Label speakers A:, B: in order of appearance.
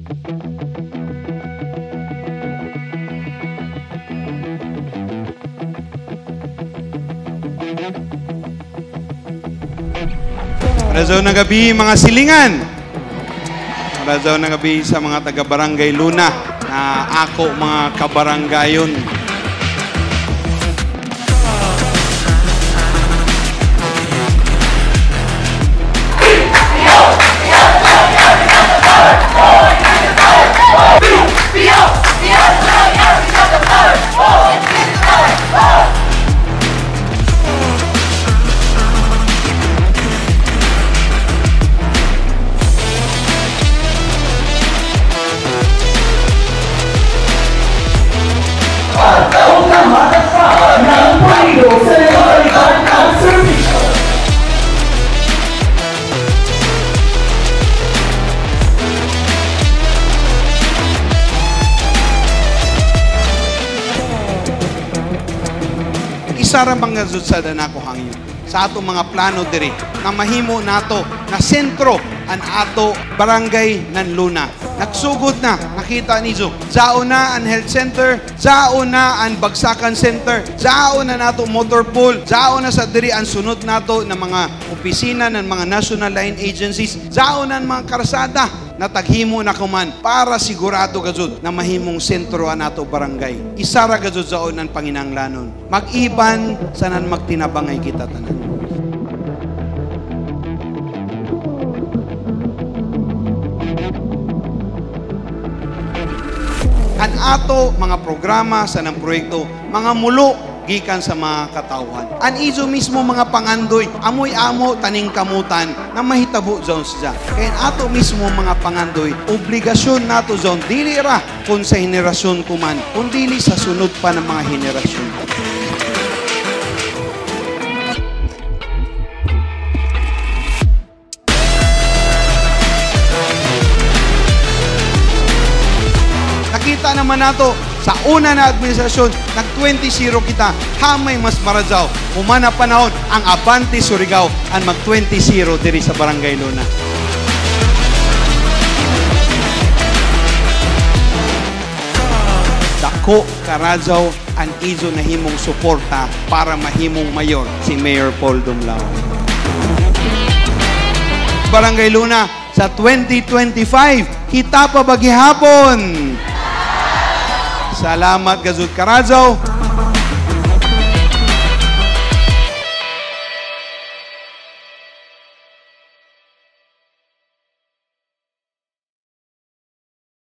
A: Parasaw ng gabi, mga silingan. Parasaw ng gabi sa mga taga-barangay Luna na ako mga kabaranggayon. Isara bang sa nako hangyo sa ato mga plano diri na mahimo nato na sentro an ato barangay nan Luna. Nagsugod na, nakita niyo. Sao na ang health center, sao na ang bagsakan center, sao na nato motor pool, sao na sa diri ang sunod nato ng mga opisina ng mga national line agencies, sao na ang mga karsada na taghimo na kuman para sigurado gazud na mahimong sentro ang ato barangay. Isara gazud saon ang panginahanglanon. Mag-iban sanan magtinabangay kita tanan. An ato mga programa sa ng proyekto, mga mulo gikan sa mga katawhan. An izo mismo mga pangandoy, amoy-amo taning kamutan na mahitabo zon siya. Kaya ato mismo mga pangandoy, obligasyon nato zon, dili ra kung sa henerasyon kuman, kung dili sa sunod pa ng mga henerasyon. Nakita naman nato sa una na administrasyon, nag-20-0 kita, hamay mas Marazaw. Umana panahon, ang Abante Surigao ang mag-20-0 diri sa Barangay Luna. Dako Karazaw ang izo na himong suporta para mahimong mayor si Mayor Paul Dumlao. Barangay Luna sa 2025, kita pa ba gihapon? Salamat gazud Karazaw.